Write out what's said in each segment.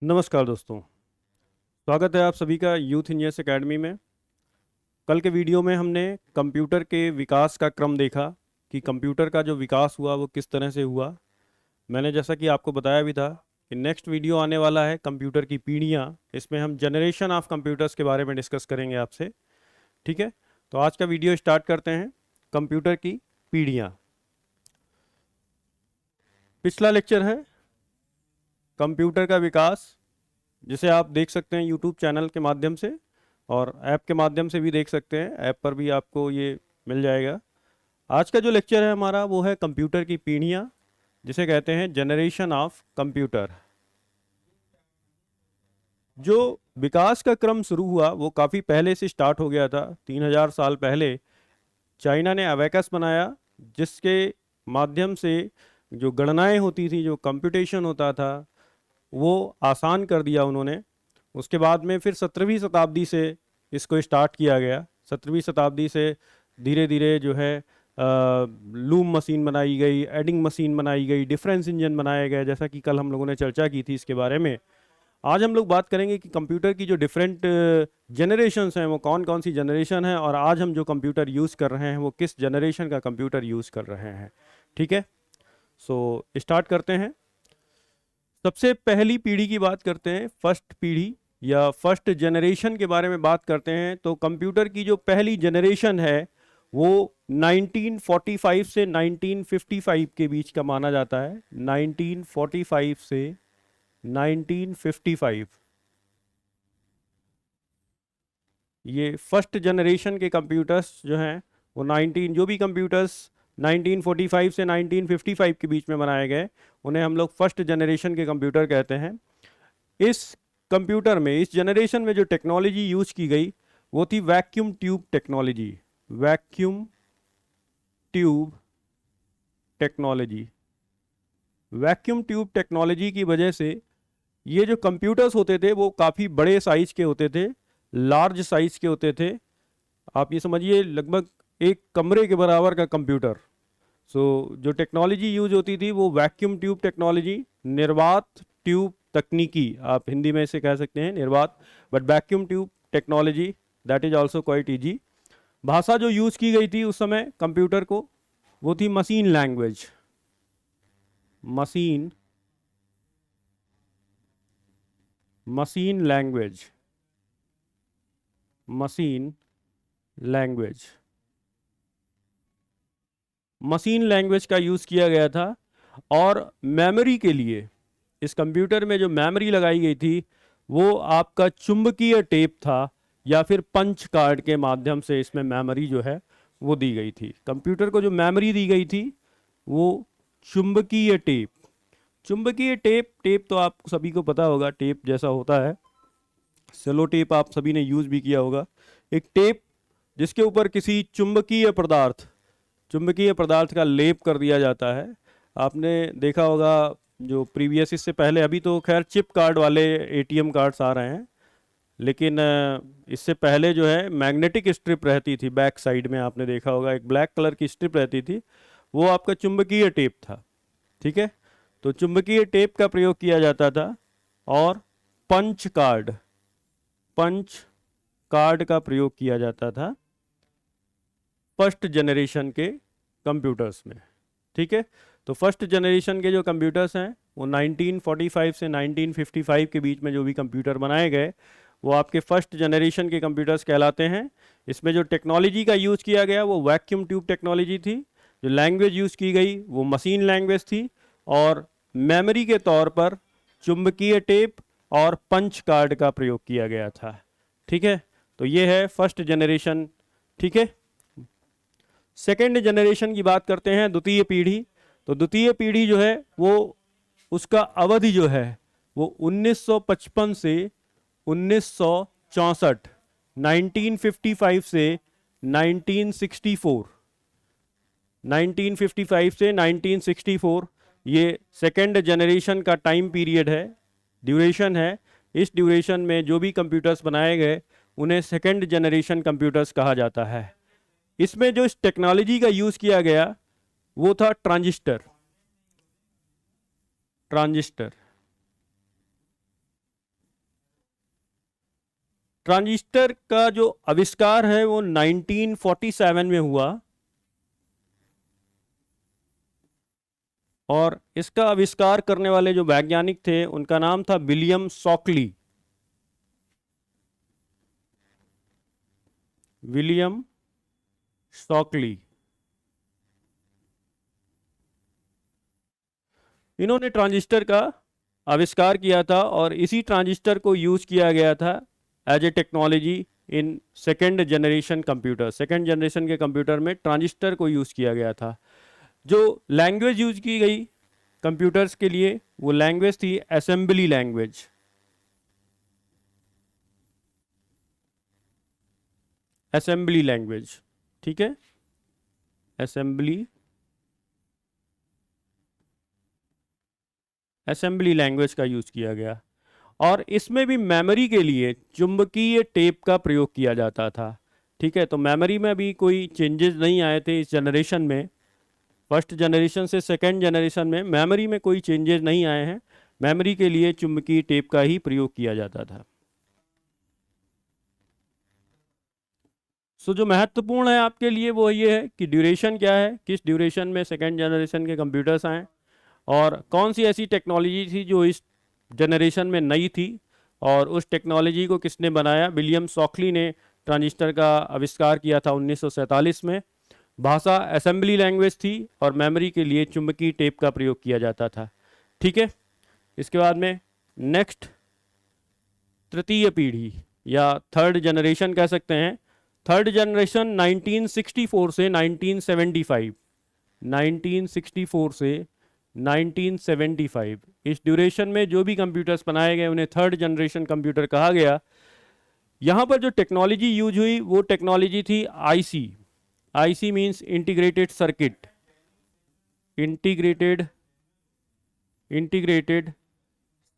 नमस्कार दोस्तों, स्वागत है आप सभी का यूथ इंजीनियर्स एकेडमी में। कल के वीडियो में हमने कंप्यूटर के विकास का क्रम देखा कि कंप्यूटर का जो विकास हुआ वो किस तरह से हुआ। मैंने जैसा कि आपको बताया भी था कि नेक्स्ट वीडियो आने वाला है कंप्यूटर की पीढ़ियाँ। इसमें हम जनरेशन ऑफ कंप्यूटर्स के बारे में डिस्कस करेंगे आपसे। ठीक है, तो आज का वीडियो स्टार्ट करते हैं। कंप्यूटर की पीढ़ियाँ। पिछला लेक्चर है कंप्यूटर का विकास, जिसे आप देख सकते हैं यूट्यूब चैनल के माध्यम से और ऐप के माध्यम से भी देख सकते हैं। ऐप पर भी आपको ये मिल जाएगा। आज का जो लेक्चर है हमारा वो है कंप्यूटर की पीढ़ियाँ, जिसे कहते हैं जनरेशन ऑफ कंप्यूटर। जो विकास का क्रम शुरू हुआ वो काफ़ी पहले से स्टार्ट हो गया था। 3000 साल पहले चाइना ने अबेकस बनाया, जिसके माध्यम से जो गणनाएं होती थी, जो कंप्यूटेशन होता था, वो आसान कर दिया उन्होंने। उसके बाद में फिर 17वीं शताब्दी से इसको स्टार्ट किया गया। 17वीं शताब्दी से धीरे धीरे जो है लूम मशीन बनाई गई, एडिंग मशीन बनाई गई, डिफरेंस इंजन बनाया गया, जैसा कि कल हम लोगों ने चर्चा की थी इसके बारे में। आज हम लोग बात करेंगे कि कंप्यूटर की जो डिफरेंट जनरेशन्स हैं वो कौन कौन सी जनरेशन है, और आज हम जो कंप्यूटर यूज़ कर रहे हैं वो किस जनरेशन का कंप्यूटर यूज़ कर रहे हैं। ठीक है, सो स्टार्ट करते हैं। सबसे पहली पीढ़ी की बात करते हैं, फर्स्ट पीढ़ी या फर्स्ट जनरेशन के बारे में बात करते हैं। तो कंप्यूटर की जो पहली जनरेशन है वो 1945 से 1955 के बीच का माना जाता है। 1945 से 1955 ये फर्स्ट जनरेशन के कंप्यूटर्स जो हैं वो 19 जो भी कंप्यूटर्स 1945 से 1955 के बीच में बनाए गए उन्हें हम लोग फर्स्ट जनरेशन के कंप्यूटर कहते हैं। इस कंप्यूटर में, इस जनरेशन में जो टेक्नोलॉजी यूज की गई वो थी vacuum tube technology. Vacuum tube technology. Vacuum tube technology की वजह से ये जो कंप्यूटर्स होते थे वो काफ़ी बड़े साइज के होते थे, लार्ज साइज के होते थे। आप ये समझिए लगभग एक कमरे के बराबर का कंप्यूटर। जो टेक्नोलॉजी यूज होती थी वो वैक्यूम ट्यूब टेक्नोलॉजी, निर्वात ट्यूब तकनीकी, आप हिंदी में इसे कह सकते हैं निर्वात, but vacuum tube technology that is also quite easy. भाषा जो यूज की गई थी उस समय कंप्यूटर को वो थी machine language. Machine language. Machine language. Machine language का यूज़ किया गया था। और मेमोरी के लिए इस कंप्यूटर में जो मेमोरी लगाई गई थी वो आपका चुंबकीय टेप था, या फिर पंच कार्ड के माध्यम से इसमें मेमोरी जो है वो दी गई थी। कंप्यूटर को जो मेमोरी दी गई थी वो चुंबकीय टेप। चुंबकीय टेप, टेप तो आप सभी को पता होगा, टेप जैसा होता है। सेलो टेप आप सभी ने यूज़ भी किया होगा। एक टेप जिसके ऊपर किसी चुंबकीय पदार्थ का लेप कर दिया जाता है। आपने देखा होगा जो प्रीवियस, इससे पहले, अभी तो खैर चिप कार्ड वाले एटीएम कार्ड्स आ रहे हैं, लेकिन इससे पहले जो है मैग्नेटिक स्ट्रिप रहती थी बैक साइड में, आपने देखा होगा एक ब्लैक कलर की स्ट्रिप रहती थी, वो आपका चुंबकीय टेप था। ठीक है, तो चुंबकीय टेप का प्रयोग किया जाता था। और पंच कार्ड का प्रयोग किया जाता था फर्स्ट जनरेशन के कंप्यूटर्स में। ठीक है, तो फर्स्ट जनरेशन के जो कंप्यूटर्स हैं वो 1945 से 1955 के बीच में जो भी कंप्यूटर बनाए गए वो आपके फर्स्ट जनरेशन के कंप्यूटर्स कहलाते हैं। इसमें जो टेक्नोलॉजी का यूज़ किया गया वो वैक्यूम ट्यूब टेक्नोलॉजी थी। जो लैंग्वेज यूज़ की गई वो मशीन लैंग्वेज थी, और मेमोरी के तौर पर चुंबकीय टेप और पंच कार्ड का प्रयोग किया गया था। ठीक है, तो ये है फर्स्ट जनरेशन। ठीक है, सेकेंड जनरेशन की बात करते हैं, द्वितीय पीढ़ी। तो द्वितीय पीढ़ी जो है वो उसका अवधि जो है वो 1955 से 1964, 1955 से 1964, 1955 से 1964 ये सेकेंड जनरेशन का टाइम पीरियड है, ड्यूरेशन है। इस ड्यूरेशन में जो भी कंप्यूटर्स बनाए गए उन्हें सेकेंड जनरेशन कंप्यूटर्स कहा जाता है। इसमें जो इस टेक्नोलॉजी का यूज़ किया गया वो था ट्रांजिस्टर। ट्रांजिस्टर का जो आविष्कार है वो 1947 में हुआ और इसका आविष्कार करने वाले जो वैज्ञानिक थे उनका नाम था विलियम शॉकली। विलियम शॉकली, इन्होंने ट्रांजिस्टर का आविष्कार किया था और इसी ट्रांजिस्टर को यूज किया गया था as a technology in second generation computer. Second generation के कंप्यूटर में ट्रांजिस्टर को यूज किया गया था। जो लैंग्वेज यूज की गई कंप्यूटर्स के लिए वो लैंग्वेज थी असेंबली लैंग्वेज। असेंबली लैंग्वेज, ठीक है, असेंबली लैंग्वेज का यूज किया गया। और इसमें भी मेमोरी के लिए चुंबकीय टेप का प्रयोग किया जाता था। ठीक है, तो मेमोरी में भी कोई चेंजेस नहीं आए थे इस जनरेशन में। फर्स्ट जनरेशन से सेकेंड जनरेशन में मेमोरी में कोई चेंजेस नहीं आए हैं। मेमोरी के लिए चुंबकीय टेप का ही प्रयोग किया जाता था। सो जो महत्वपूर्ण है आपके लिए वो ये है कि ड्यूरेशन क्या है, किस ड्यूरेशन में सेकेंड जनरेशन के कंप्यूटर्स आए और कौन सी ऐसी टेक्नोलॉजी थी जो इस जनरेशन में नई थी और उस टेक्नोलॉजी को किसने बनाया। विलियम शॉकली ने ट्रांजिस्टर का आविष्कार किया था 1947 में। भाषा असेंबली लैंग्वेज थी और मेमोरी के लिए चुंबकीय टेप का प्रयोग किया जाता था। ठीक है, इसके बाद में नेक्स्ट तृतीय पीढ़ी या थर्ड जनरेशन कह सकते हैं। थर्ड जनरेशन 1964 से 1975, 1964 से 1975 इस ड्यूरेशन में जो भी कंप्यूटर्स बनाए गए उन्हें थर्ड जनरेशन कंप्यूटर कहा गया। यहाँ पर जो टेक्नोलॉजी यूज हुई वो टेक्नोलॉजी थी IC. IC means integrated circuit, integrated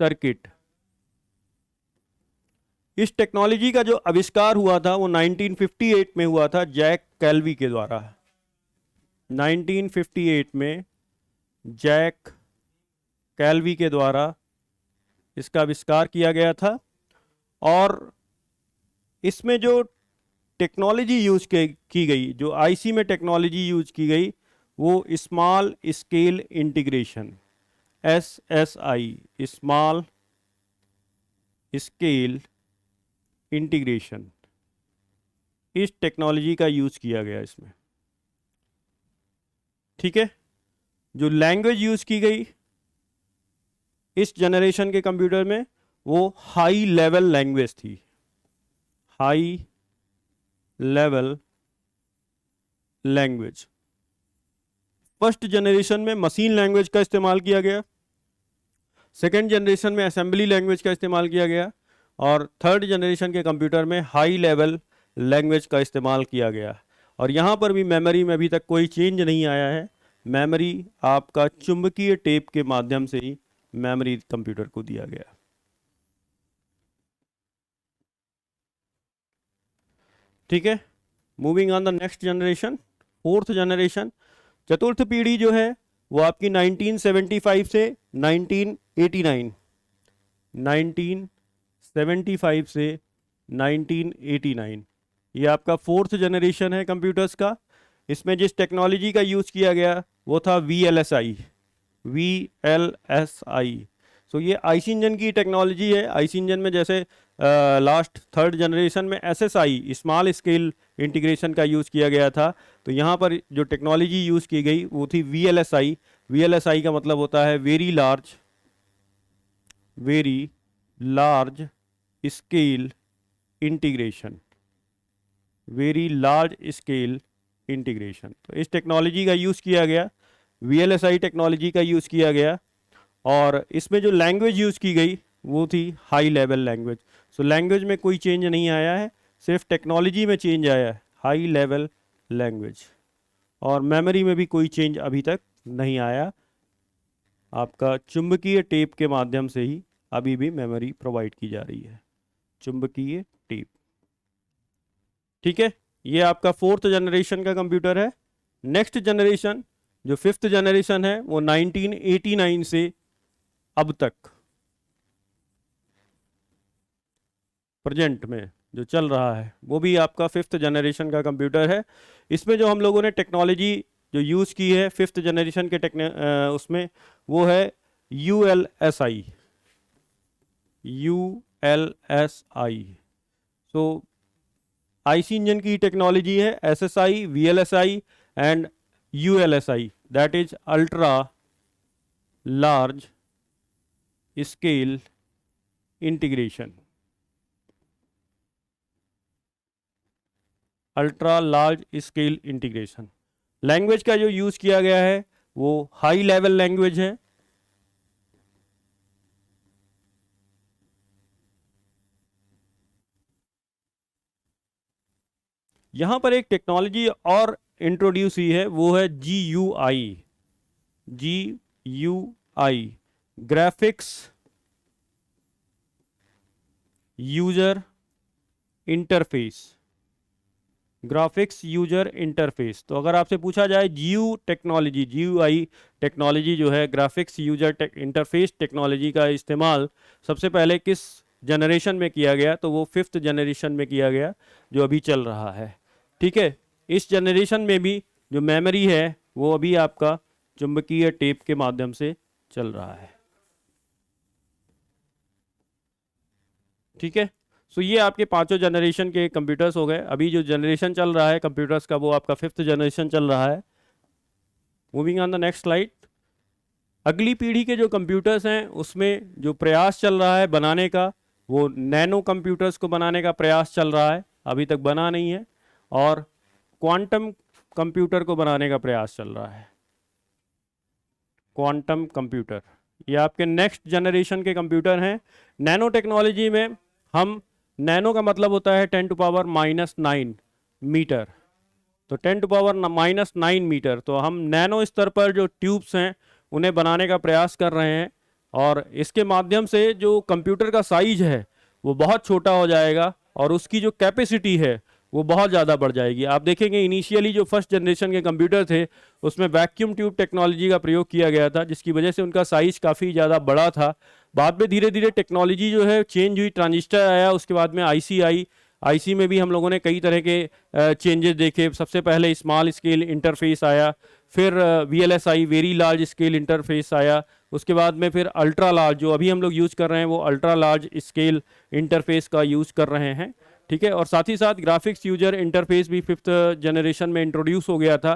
circuit. इस टेक्नोलॉजी का जो आविष्कार हुआ था वो 1958 में हुआ था जैक कैल्वी के द्वारा। 1958 में जैक कैल्वी के द्वारा इसका आविष्कार किया गया था और इसमें जो टेक्नोलॉजी यूज की गई, जो आईसी में टेक्नोलॉजी यूज की गई वो small scale integration, SSI, small scale integration, इस टेक्नोलॉजी का यूज किया गया इसमें। ठीक है, जो लैंग्वेज यूज की गई इस जनरेशन के कंप्यूटर में वो हाई लेवल लैंग्वेज थी। High level language. First generation में मशीन लैंग्वेज का इस्तेमाल किया गया, सेकेंड जनरेशन में असेंबली लैंग्वेज का इस्तेमाल किया गया और थर्ड जनरेशन के कंप्यूटर में हाई लेवल लैंग्वेज का इस्तेमाल किया गया। और यहाँ पर भी मेमोरी में अभी तक कोई चेंज नहीं आया है। मेमोरी आपका चुंबकीय टेप के माध्यम से ही मेमोरी कंप्यूटर को दिया गया। ठीक है, moving on the next generation, fourth generation. चतुर्थ पीढ़ी जो है वो आपकी 1975 से 1989, 1975 से 1989 ये आपका फोर्थ जनरेशन है कंप्यूटर्स का। इसमें जिस टेक्नोलॉजी का यूज किया गया वो था VLSI, VLSI। सो ये आईसी इंजन की टेक्नोलॉजी है। आईसी इंजन में जैसे लास्ट थर्ड जनरेशन में SSI, स्मॉल स्केल इंटीग्रेशन का यूज़ किया गया था, तो यहाँ पर जो टेक्नोलॉजी यूज़ की गई वो थी VLSI। VLSI का मतलब होता है very large scale integration, very large scale integration. तो इस टेक्नोलॉजी का यूज़ किया गया, VLSI टेक्नोलॉजी का यूज़ किया गया और इसमें जो लैंग्वेज यूज़ की गई वो थी high level language. So language में कोई चेंज नहीं आया है, सिर्फ टेक्नोलॉजी में चेंज आया है, हाई लेवल लैंग्वेज। और मेमोरी में भी कोई चेंज अभी तक नहीं आया। आपका चुंबकीय टेप के माध्यम से ही अभी भी मेमोरी प्रोवाइड की जा रही है, चुंबकीय टेप। ठीक है, ये आपका फोर्थ जनरेशन का कंप्यूटर है। नेक्स्ट जनरेशन जो फिफ्थ जनरेशन है वो 1989 से अब तक प्रेजेंट में जो चल रहा है वो भी आपका 5th जनरेशन का कंप्यूटर है। इसमें जो हम लोगों ने टेक्नोलॉजी जो यूज़ की है 5th जनरेशन के उसमें वो है ULSI। ULSI तो आईसी इंजन की टेक्नोलॉजी है, SSI, VLSI and ULSI, that is ultra large scale integration. Ultra large scale integration language का जो यूज किया गया है वो हाई लेवल लैंग्वेज है। यहां पर एक टेक्नोलॉजी और इंट्रोड्यूस हुई है, वो है GUI। GUI graphics user interface. Graphics user interface, तो अगर आपसे पूछा जाए GUI टेक्नोलॉजी जो है ग्राफिक्स यूजर इंटरफेस टेक्नोलॉजी का इस्तेमाल सबसे पहले किस जनरेशन में किया गया, तो वो 5th जनरेशन में किया गया जो अभी चल रहा है। ठीक है, इस जनरेशन में भी जो मेमोरी है वो अभी आपका चुंबकीय टेप के माध्यम से चल रहा है। ठीक है, सो ये आपके पांचों जनरेशन के कंप्यूटर्स हो गए। अभी जो जनरेशन चल रहा है कंप्यूटर्स का वो आपका 5th जनरेशन चल रहा है। Moving on the next slide. अगली पीढ़ी के जो कंप्यूटर्स हैं उसमें जो प्रयास चल रहा है बनाने का वो नैनो कंप्यूटर्स को बनाने का प्रयास चल रहा है, अभी तक बना नहीं है, और क्वांटम कंप्यूटर को बनाने का प्रयास चल रहा है। क्वांटम कंप्यूटर ये आपके नेक्स्ट जनरेशन के कंप्यूटर हैं। नैनो टेक्नोलॉजी में हम, नैनो का मतलब होता है 10⁻⁹ मीटर, तो 10⁻⁹ मीटर, तो हम नैनो स्तर पर जो ट्यूब्स हैं उन्हें बनाने का प्रयास कर रहे हैं, और इसके माध्यम से जो कंप्यूटर का साइज है वो बहुत छोटा हो जाएगा और उसकी जो कैपेसिटी है वो बहुत ज़्यादा बढ़ जाएगी। आप देखेंगे इनिशियली जो फर्स्ट जनरेशन के कंप्यूटर थे उसमें वैक्यूम ट्यूब टेक्नोलॉजी का प्रयोग किया गया था, जिसकी वजह से उनका साइज काफ़ी ज़्यादा बड़ा था। बाद में धीरे धीरे टेक्नोलॉजी जो है चेंज हुई, ट्रांजिस्टर आया, उसके बाद में आईसी आई। आईसी में भी हम लोगों ने कई तरह के चेंजेस देखे। सबसे पहले स्मॉल स्केल इंटरफेस आया, फिर VLSI very large scale interface आया, उसके बाद में फिर अल्ट्रा लार्ज, जो अभी हम लोग यूज़ कर रहे हैं वो अल्ट्रा लार्ज स्केल इंटरफेस का यूज़ कर रहे हैं। ठीक है, और साथ ही साथ ग्राफिक्स यूजर इंटरफेस भी 5th जनरेशन में इंट्रोड्यूस हो गया था।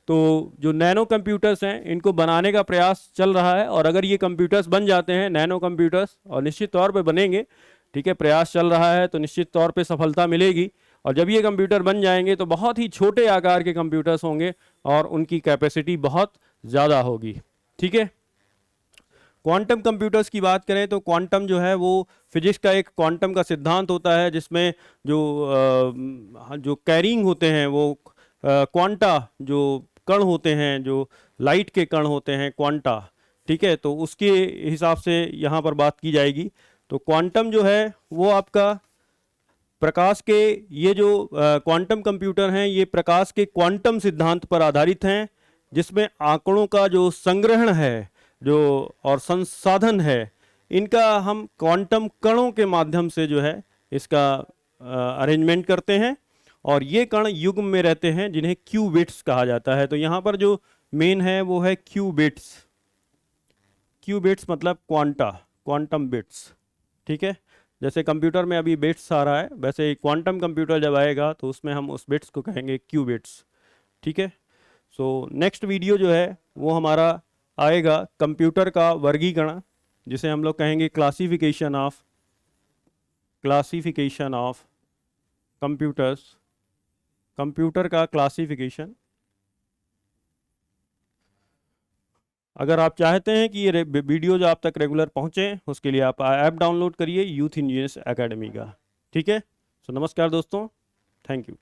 तो जो नैनो कंप्यूटर्स हैं इनको बनाने का प्रयास चल रहा है, और अगर ये कंप्यूटर्स बन जाते हैं नैनो कंप्यूटर्स, और निश्चित तौर पे बनेंगे, ठीक है, प्रयास चल रहा है, तो निश्चित तौर पे सफलता मिलेगी। और जब ये कंप्यूटर बन जाएंगे तो बहुत ही छोटे आकार के कंप्यूटर्स होंगे और उनकी कैपेसिटी बहुत ज़्यादा होगी। ठीक है, क्वांटम कंप्यूटर्स की बात करें तो क्वांटम जो है वो फिजिक्स का एक क्वांटम का सिद्धांत होता है, जिसमें जो कैरिंग होते हैं वो क्वांटा, जो कण होते हैं, जो लाइट के कण होते हैं क्वांटा, ठीक है, तो उसके हिसाब से यहाँ पर बात की जाएगी। तो क्वांटम जो है वो आपका प्रकाश के, ये जो क्वांटम कंप्यूटर हैं ये प्रकाश के क्वांटम सिद्धांत पर आधारित हैं, जिसमें आंकड़ों का जो संग्रहण है जो और संसाधन है इनका हम क्वांटम कणों के माध्यम से जो है इसका अरेंजमेंट करते हैं, और ये कण युग्म में रहते हैं जिन्हें क्यूबिट्स कहा जाता है। तो यहाँ पर जो मेन है वो है क्यूबिट्स। क्यूबिट्स मतलब क्वांटम बिट्स। ठीक है, जैसे कंप्यूटर में अभी बिट्स आ रहा है, वैसे क्वांटम कंप्यूटर जब आएगा तो उसमें हम उस बिट्स को कहेंगे क्यूबिट्स। ठीक है, सो नेक्स्ट वीडियो जो है वो हमारा आएगा कंप्यूटर का वर्गीकरण, जिसे हम लोग कहेंगे क्लासिफिकेशन ऑफ कंप्यूटर्स, कंप्यूटर का क्लासिफिकेशन। अगर आप चाहते हैं कि ये वीडियो जो आप तक रेगुलर पहुंचे, उसके लिए आप ऐप डाउनलोड करिए यूथ इंजीनियर्स एकेडमी का। ठीक है, सो नमस्कार दोस्तों, थैंक यू।